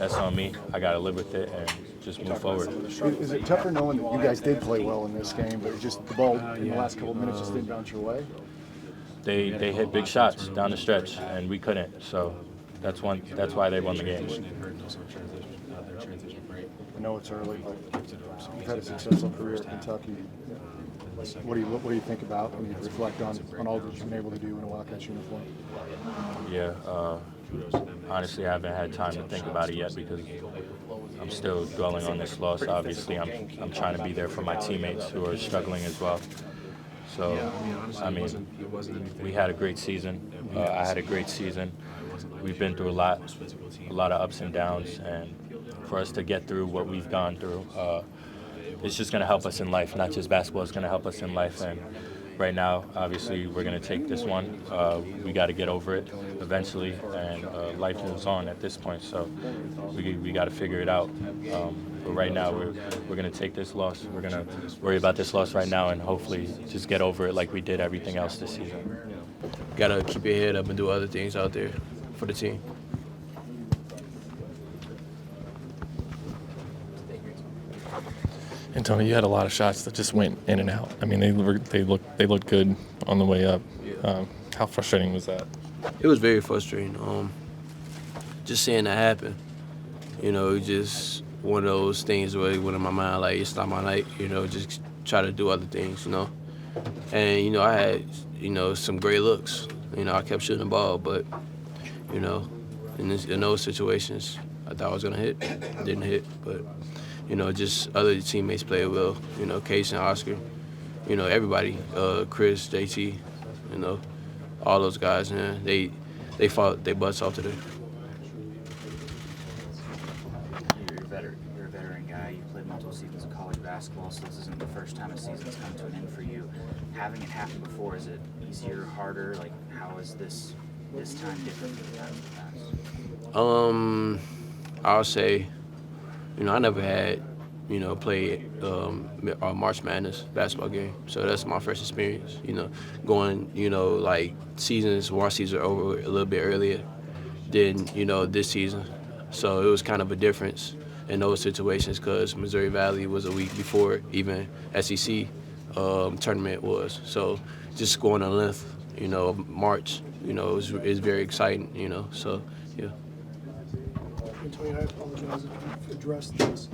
that's on me. I got to live with it and just move forward. Is it tougher knowing that you guys did play well in this game, but just the ball in the last couple of minutes just didn't bounce your way? They hit big shots down the stretch, and we couldn't. So that's why they won the game. I know it's early, but you've had a successful career at Kentucky. What do you think about when you reflect on all that you've been able to do in a Wildcats uniform? Yeah, honestly, I haven't had time to think about it yet because I'm still dwelling on this loss. Obviously, I'm trying to be there for my teammates who are struggling as well. So, I mean, we had a great season. I had a great season. We've been through a lot of ups and downs, and for us to get through what we've gone through, it's just going to help us in life. Not just basketball, it's going to help us in life. And right now, obviously, we're going to take this one. We got to get over it eventually, and life moves on at this point. So we got to figure it out. But right now, we're going to take this loss. We're going to worry about this loss right now and hopefully just get over it like we did everything else this season. Got to keep your head up and do other things out there for the team. And Tony, you had a lot of shots that just went in and out. I mean, they looked good on the way up. How frustrating was that? It was very frustrating. Just seeing that happen, just one of those things where it went in my mind like it's not my night. Just try to do other things. And I had some great looks. I kept shooting the ball, but in those situations, I thought I was gonna hit, didn't hit, but. Just other teammates played well. Cason, Oscar, everybody, Chris, JT, all those guys, man, they fought their butts off today. You're a veteran guy. You played multiple seasons of college basketball, so this isn't the first time a season's come to an end for you. Having it happen before, is it easier, harder? Like, how is this time different from the time in the past? I'll say. I never had, played a March Madness basketball game. So that's my first experience, going, like seasons, varsities are over a little bit earlier than, this season. So it was kind of a difference in those situations because Missouri Valley was a week before even SEC tournament was. So just going on length, March, is very exciting, so, yeah. Tony, I apologize if you addressed this.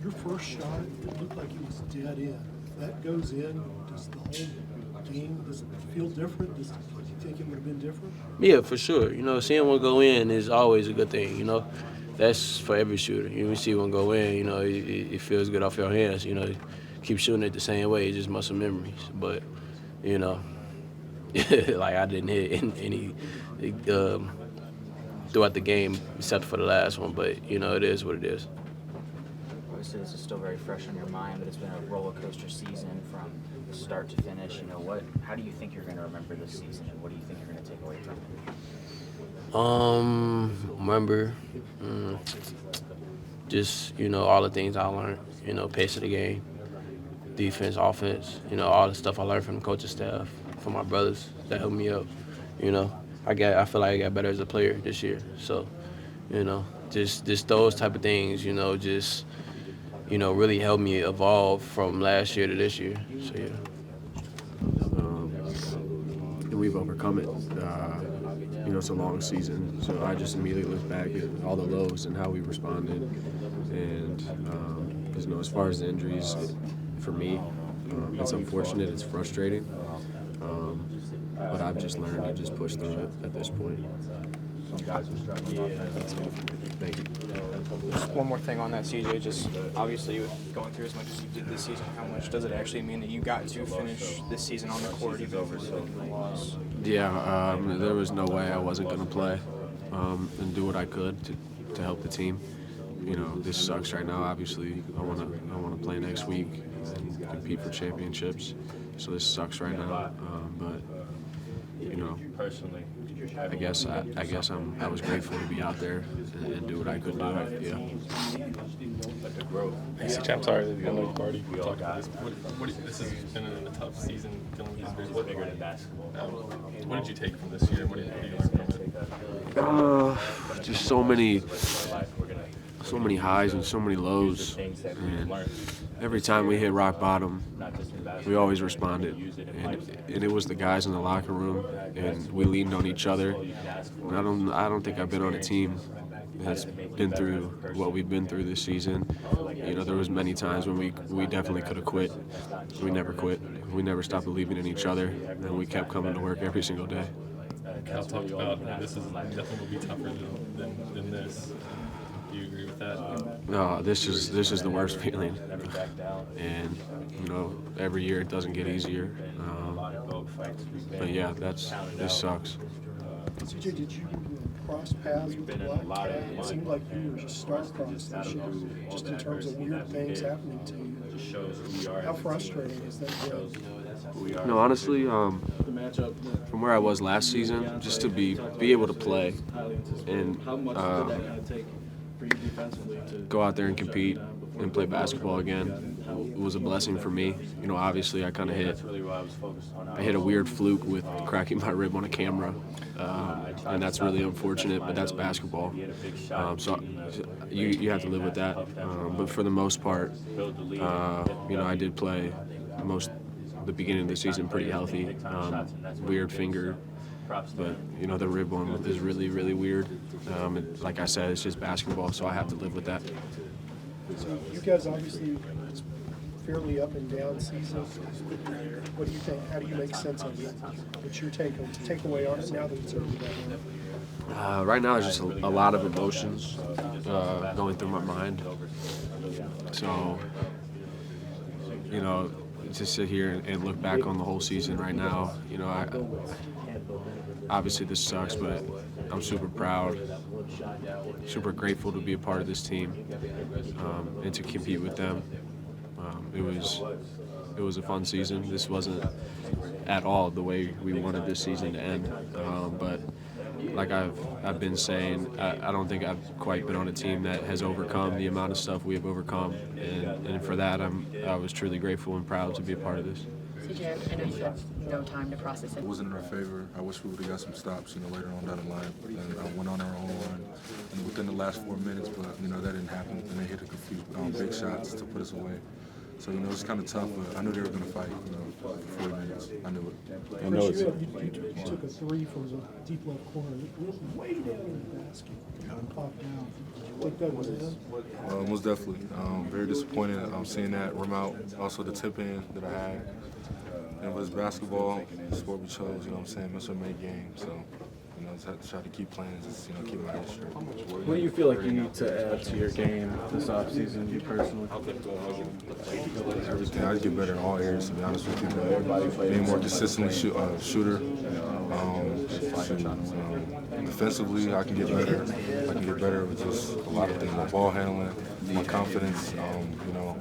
Your first shot, it looked like it was dead in. If that goes in, does the whole game, does it feel different? Do you think it would have been different? Yeah, for sure. Seeing one go in is always a good thing, That's for every shooter. You see one go in, it feels good off your hands, Keep shooting it the same way, it's just muscle memories. But, like I didn't hit any throughout the game, except for the last one. But, it is what it is. Obviously, this is still very fresh on your mind, but it's been a roller coaster season from start to finish. How do you think you're going to remember this season, and what do you think you're going to take away from it? Remember, just, all the things I learned, pace of the game, defense, offense, all the stuff I learned from the coaching staff, from my brothers that helped me out, I feel like I got better as a player this year. So, just those type of things, just, really helped me evolve from last year to this year. So, yeah. And we've overcome it. It's a long season. So I just immediately look back at all the lows and how we responded. And, as far as the injuries, for me, it's unfortunate, it's frustrating. But I've just learned to just push through it at this point. Thank you. Just one more thing on that, CJ. Just obviously going through as much as you did this season, how much does it actually mean that you got to finish this season on the court even over the loss? Yeah, there was no way I wasn't going to play and do what I could to help the team. This sucks right now. Obviously, I want to play next week and compete for championships. So this sucks right now, but. Personally, I guess I was grateful to be out there and do what I could do. Yeah. Hey, CJ, I'm sorry. I know you've already talked about this. This has been a tough season dealing with these it's bigger than basketball. What did you take from this year? What did you learn from it? Just so many so many highs and so many lows. And every time we hit rock bottom, we always responded. And it was the guys in the locker room, and we leaned on each other. And I don't think I've been on a team that's been through what we've been through this season. You know, there was many times when we definitely could have quit. We never quit. We never stopped believing in each other, and we kept coming to work every single day. Cal talked about this is definitely will be tougher than this. Do you agree with that? No, this is the worst feeling, and you know, every year it doesn't get easier. But yeah, this sucks. CJ, did you cross paths with the Black Cat? It seemed like you were just star-crossed this year, just in terms of weird things happening to you. How frustrating is that? No, honestly, from where I was last season, just to be able to play and go out there and compete and play basketball again was a blessing for me. You know, obviously I kind of hit a weird fluke with cracking my rib on a camera, and that's really unfortunate, but that's basketball. So you have to live with that. But for the most part, you know, I did play the beginning of the season pretty healthy. Weird finger, but you know, the rib one is really, really weird. And like I said, it's just basketball, so I have to live with that. So you guys obviously, it's fairly up and down season. What do you think? How do you make sense of it? What's your takeaway on it now that it's over that? Right now, there's just a lot of emotions going through my mind. So, you know, to sit here and look back on the whole season right now, you know, obviously this sucks, but I'm super proud, super grateful to be a part of this team and to compete with them. It was a fun season. This wasn't at all the way we wanted this season to end, but like I've been saying, I don't think I've quite been on a team that has overcome the amount of stuff we have overcome, and for that I was truly grateful and proud to be a part of this. CJ, I know you have no time to process it. It wasn't in our favor. I wish we would have got some stops, you know, later on down the line. And I went on our own run and within the last 4 minutes, but you know that didn't happen. And they hit a few big shots to put us away. So you know it's kind of tough, but I knew they were going to fight. You know, for 40 minutes, I knew it. I know you took a three from the deep left corner. It was way down in the basket and popped out. I think that was it. Most definitely. Very disappointed seeing that rim out. Also the tip in that I had. And it was basketball, the sport we chose, you know what I'm saying, Mr. May game. So, you know, just try to keep playing, just, you know, keep my head straight. What do you feel like you need to add to your game this offseason, you personally? Everything. I just get better in all areas, to be honest with you. Being more consistently shooter. Defensively, I can get better. I can get better with just a lot of things, my ball handling, my confidence, you know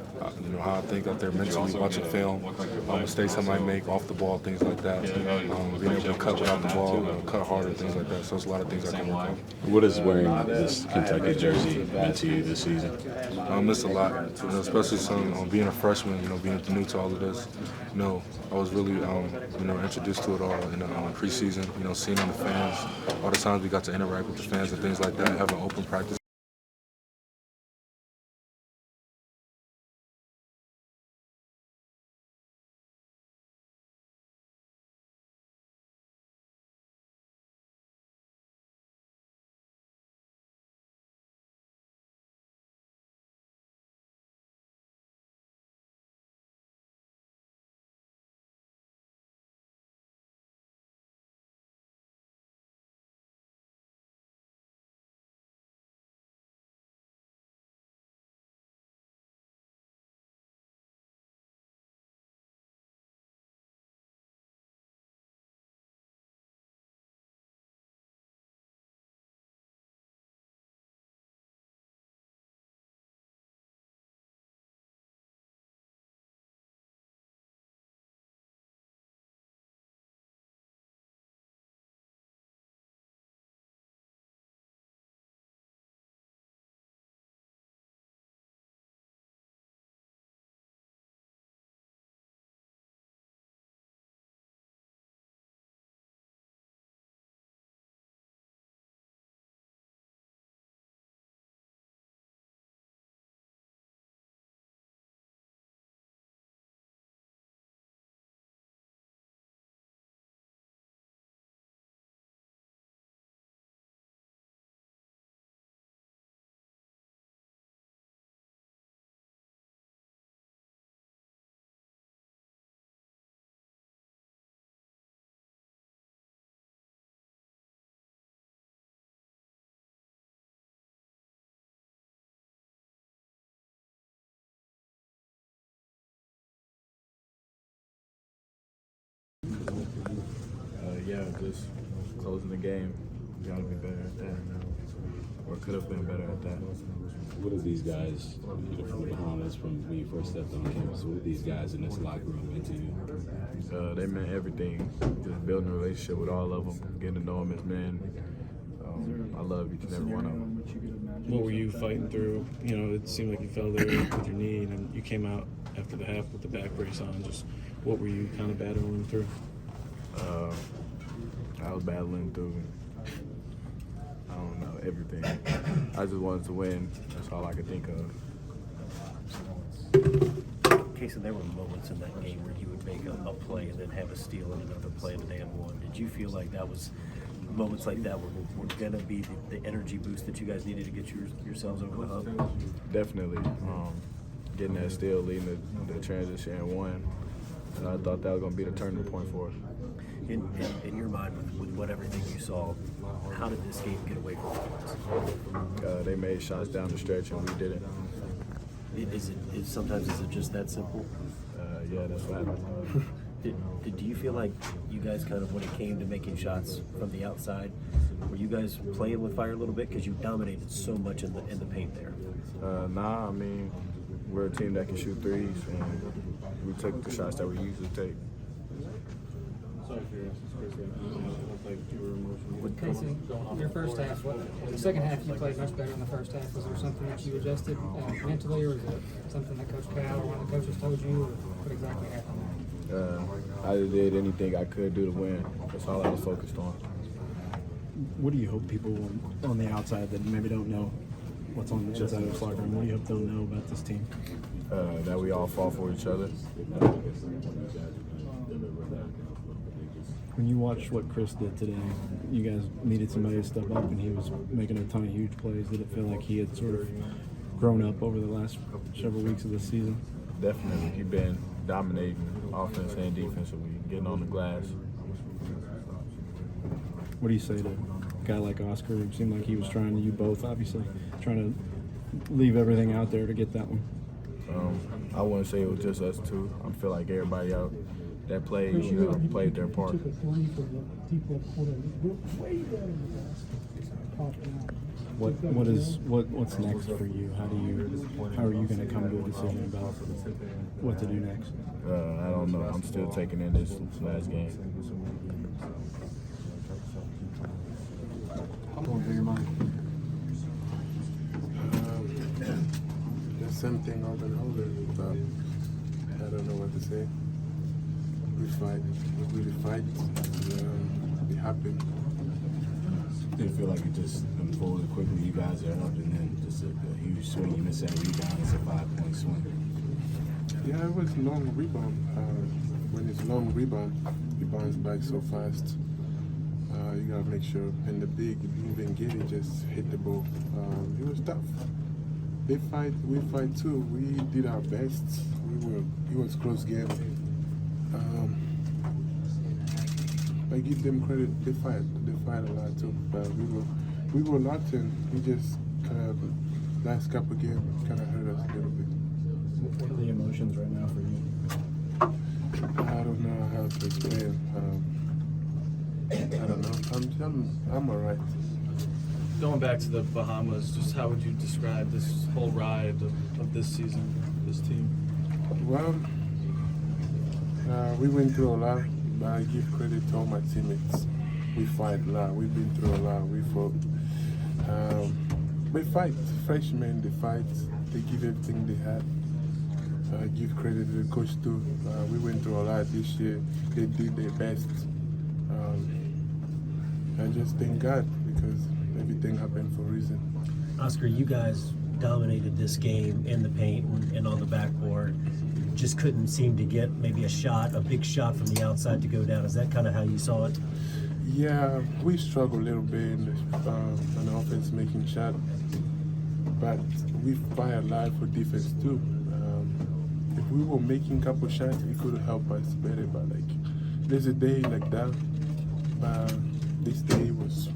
how I think out there mentally, watching film, mistakes I might make off the ball, things like that. Being able to cut without the ball, cut harder, things like that. So it's a lot of things I can work on. What has wearing this Kentucky jersey meant to you this season? I miss a lot, you know, especially being a freshman, you know, being new to all of this. You know, I was really, you know, introduced to it all in the preseason, you know, seeing on the fans, all the times we got to interact with the fans and things like that, having open practice. Yeah, just closing the game. We got to be better at that, or could have been better at that. What are these guys, from the Bahamas, from when you first stepped on campus, what are these guys in this locker room meant to you? They meant everything. Just building a relationship with all of them, getting to know them as men. I love each and every one of them. What were you fighting through? It seemed like you fell there with your knee, and then you came out after the half with the back brace on. Just what were you kind of battling through? I was battling through, I don't know, everything. I just wanted to win. That's all I could think of. Cason, there were moments in that game where you would make a play and then have a steal and another play and they had one. Did you feel like that was moments like that were going to be the energy boost that you guys needed to get yourselves over the hump? Definitely. Getting that steal, leading the transition and one. I thought that was going to be the turning point for us. In your mind, with everything you saw, how did this game get away from us? They made shots down the stretch and we didn't. Sometimes is it just that simple? Yeah, that's what happened. Do you feel like you guys kind of, when it came to making shots from the outside, were you guys playing with fire a little bit because you dominated so much in the paint there? Nah, I mean, we're a team that can shoot threes, and we took the shots that we usually take. Cason, your first half, the second half you played much better in the first half. Was there something that you adjusted mentally, or was it something that Coach Cal or one of the coaches told you, or what exactly happened? I just did anything I could do to win. That's all I was focused on. What do you hope people on the outside that maybe don't know what's on the inside of the locker room, what do you hope they'll know about this team? That we all fall for each other. When you watched what Chris did today, you guys needed somebody to step up, and he was making a ton of huge plays. Did it feel like he had sort of grown up over the last several weeks of the season? Definitely. He's been dominating offense and defensively, getting on the glass. What do you say to a guy like Oscar? It seemed like he was trying to, you both obviously, trying to leave everything out there to get that one. I wouldn't say it was just us two. I feel like everybody out that played, played their part. What's next for you? How are you going to come to a decision about what to do next? I don't know. I'm still taking in this last game. Going through your mind? The same thing over and over, but I don't know what to say. We fight, we really fight, and be happy. Did it feel like it just unfolded quickly? You guys are up and then just a huge swing. You missed that rebound. It's a 5-point swing. Yeah, it was long rebound. When it's long rebound, it bounces back so fast. You gotta make sure. And the big, even Giddy just hit the ball. It was tough. They fight, we fight too. We did our best. It was close game. I give them credit. They fight a lot too. But we were locked in. We just kind of last couple games kind of hurt us a little bit. What are the emotions right now for you? I don't know how to explain. I don't know. I'm all right. Going back to the Bahamas, just how would you describe this whole ride of this season, this team? Well, we went through a lot, but I give credit to all my teammates. We fight a lot. We've been through a lot. We fought. We fight. Freshmen, they fight. They give everything they had. I give credit to the coach too. We went through a lot this year. They did their best. I just thank God because everything happened for a reason. Oscar, you guys dominated this game in the paint and on the backboard. Just couldn't seem to get maybe a big shot from the outside to go down. Is that kind of how you saw it? Yeah, we struggled a little bit on offense making shots, but we fight a lot for defense too. If we were making a couple shots, it could help us better. But there's a day like that. This day it was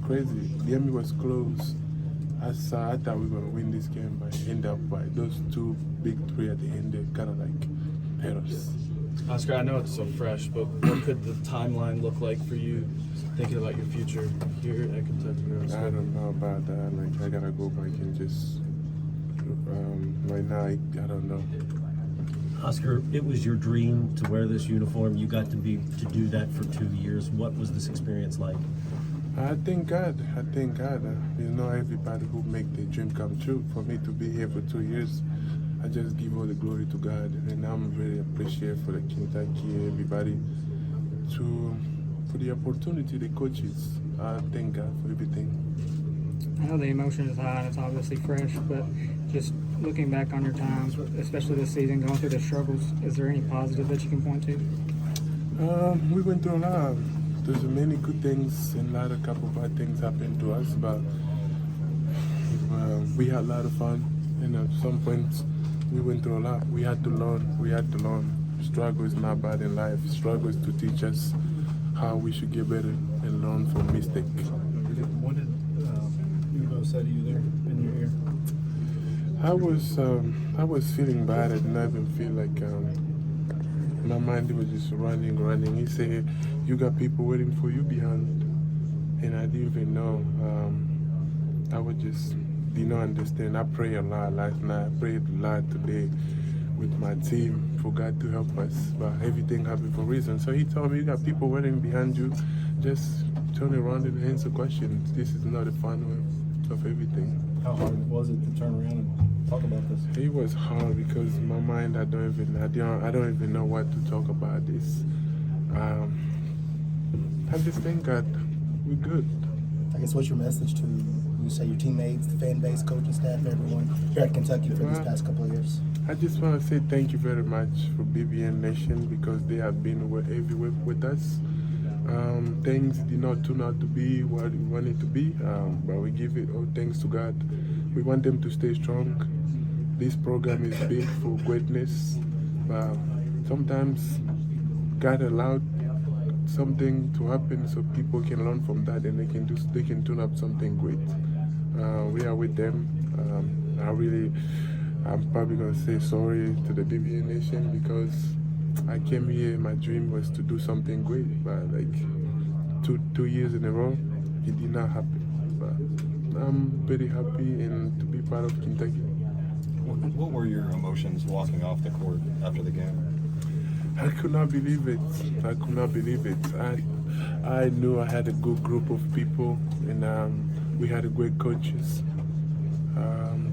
crazy. The game was close. I thought we were gonna win this game, but end up by those two big three at the end. They kind of hurt us. Oscar, I know it's so fresh, but what could the timeline look like for you thinking about your future here at Kentucky? I don't know about that. Like, I gotta go back and just right now. I don't know. Oscar, it was your dream to wear this uniform. You got to do that for 2 years. What was this experience like? I thank God. I thank God. You know, everybody who make the dream come true. For me to be here for 2 years, I just give all the glory to God, and I'm very appreciative for the Kentucky, everybody, for the opportunity, the coaches. I thank God for everything. I know the emotion is high and it's obviously fresh, but just looking back on your times, especially this season, going through the struggles, is there any positive that you can point to? We went through a lot. There's many good things and a couple bad things happened to us, but we had a lot of fun. And at some points, we went through a lot. We had to learn. Struggle is not bad in life. Struggle is to teach us how we should get better and learn from mistakes. What did Ugo say to you there in your ear? I was feeling bad. I did not even feel like my mind was just running. He said, "You got people waiting for you behind," and I didn't even know. I was just did not understand. I prayed a lot last night. I prayed a lot today with my team for God to help us. But everything happened for a reason. So he told me, "You got people waiting behind you. Just turn around and answer questions. This is not the final of everything." How hard was it to turn around and talk about this? It was hard because my mind, I don't even know what to talk about this. I just thank God we're good. I guess what's your message to, you say, your teammates, the fan base, coaching staff, everyone here at Kentucky for these past couple of years? I just want to say thank you very much for BBN Nation because they have been everywhere with us. Things did not turn out to be what we wanted to be, but we give it all thanks to God. We want them to stay strong. This program is built for greatness, but sometimes God allowed something to happen so people can learn from that and they can turn up something great. We are with them. I'm probably gonna say sorry to the BBN Nation because I came here, my dream was to do something great, but like two years in a row, it did not happen. But I'm very happy and to be part of Kentucky. What were your emotions walking off the court after the game? I could not believe it. I knew I had a good group of people and we had a great coaches.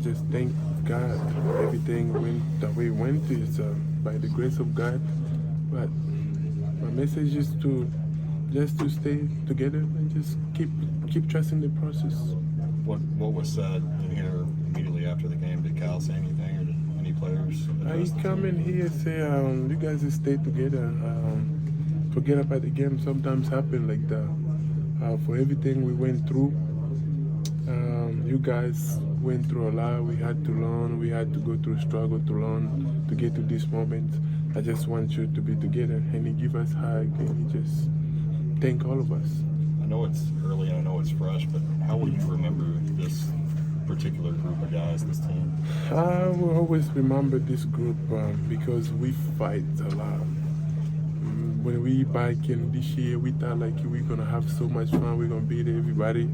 Just thank God everything went the way it went is by the grace of God. But my message is to stay together and just keep trusting the process. What was said in here immediately after the game? Did Cal say anything, or did any players? He come in here and say, "You guys just stay together. Forget about the game. Sometimes happen like that. For everything we went through, you guys went through a lot. We had to learn. We had to go through struggle to learn to get to this moment. I just want you to be together." And he give us hug and he just thank all of us. I know it's early and I know it's fresh, but how will you remember this particular group of guys, this team? I will always remember this group because we fight a lot. When we back in this year, we thought like we're gonna have so much fun, we're gonna beat everybody,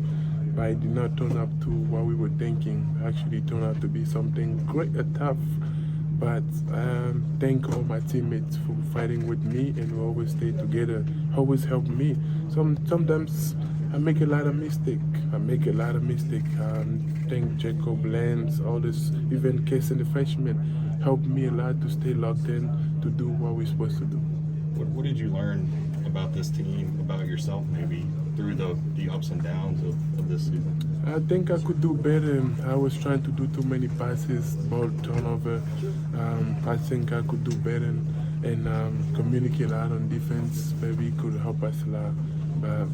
but it did not turn up to what we were thinking. Actually, it turned out to be something great, tough. But thank all my teammates for fighting with me and always stay together, always help me. Sometimes I make a lot of mistakes. Thank Jacob, Lance, all this, even Cason, the freshman, helped me a lot to stay locked in to do what we're supposed to do. What did you learn about this team, about yourself maybe, through the ups and downs of this season? I think I could do better. I was trying to do too many passes, ball turnover. I think I could do better and communicate a lot on defense. Maybe it could help us a lot. But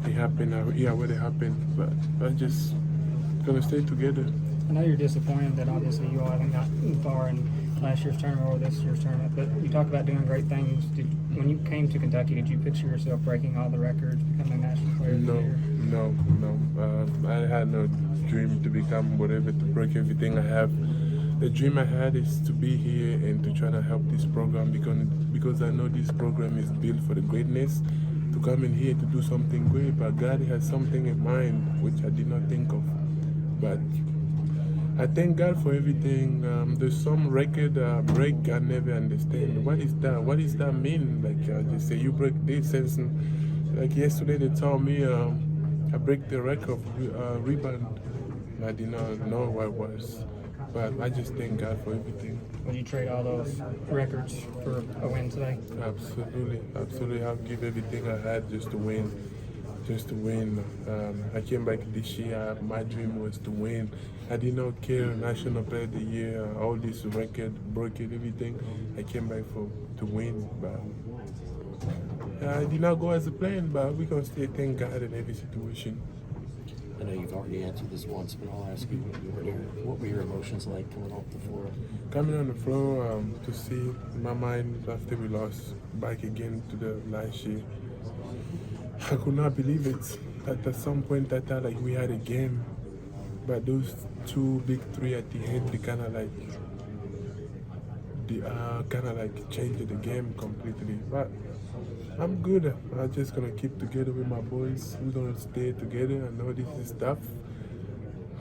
it happened. What it happened. But I'm just gonna stay together. I know you're disappointed that obviously you all haven't gotten far in last year's tournament or this year's tournament, but you talk about doing great things. When you came to Kentucky, did you picture yourself breaking all the records, becoming a national player of the year? No. I had no dream to become whatever, to break everything I have. the dream I had is to be here and to try to help this program because I know this program is built for the greatness. To come in here to do something great, but God has something in mind which I did not think of. But I thank God for everything. There's some record break I never understand. What is that? What does that mean? Like I just say you break this, and like yesterday they told me I break the record of rebound. I did not know what it was, but I just thank God for everything. Would you trade all those records for a win today? Absolutely, absolutely. I'll give everything I had just to win. Just to win. I came back this year. My dream was to win. I did not care National Player of the Year, all this record, broken, everything. I came back to win. But I did not go as a plan. But we can still thank God in every situation. I know you've already answered this once, but I'll ask you what were your emotions like coming off the floor? Coming on the floor to see my mind after we lost back again to the last year. I could not believe it. At some point I thought like we had a game, but those two big three at the end, they kind of like changed the game completely. But I'm good. I'm just gonna keep together with my boys. We're gonna stay together. I know this is tough.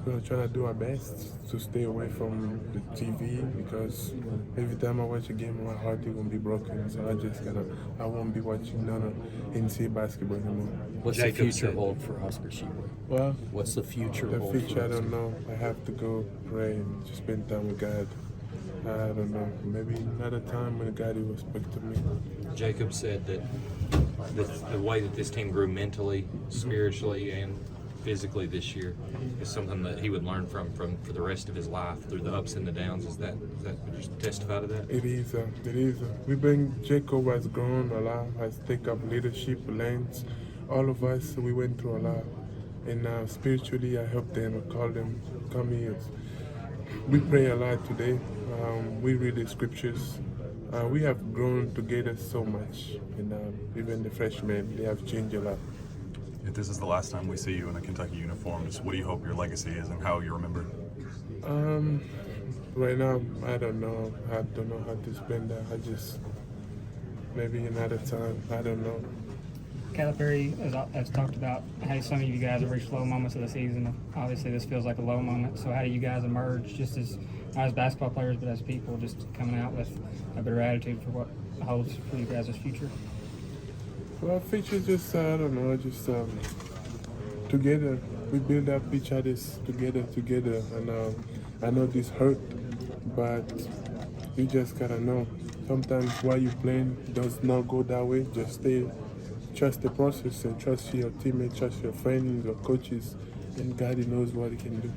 We're gonna try to do our best to stay away from the TV because every time I watch a game, my heart is gonna be broken. So I won't be watching none of NCAA basketball anymore. What's the future hold for Oscar Tshiebwe? Well, what's the future hold? The future, I don't know. I have to go pray and just spend time with God. I don't know. Maybe another time when God will speak to me. Jacob said that the way that this team grew mentally, spiritually, and physically this year is something that he would learn from for the rest of his life through the ups and the downs. Is that would you testify to that? It is. It is. We bring Jacob has grown a lot, has taken up leadership lanes. All of us, we went through a lot. And spiritually, I helped them. I called them, come here. We pray a lot today. We read the scriptures. We have grown together so much. And even the freshmen, they have changed a lot. If this is the last time we see you in a Kentucky uniform, just what do you hope your legacy is and how you're remembered? Right now, I don't know. I don't know how to spend that. Maybe another time. I don't know. Calipari has talked about how some of you guys have reached low moments of the season. Obviously, this feels like a low moment. So how do you guys emerge just as, not as basketball players, but as people, just coming out with a better attitude for what holds for you guys' future? Well, future just, I don't know, just together. We build up each other's together. And I know this hurt, but you just gotta know. Sometimes while you're playing does not go that way. Just stay, trust the process and trust your teammates, trust your friends, your coaches, and God knows what he can do.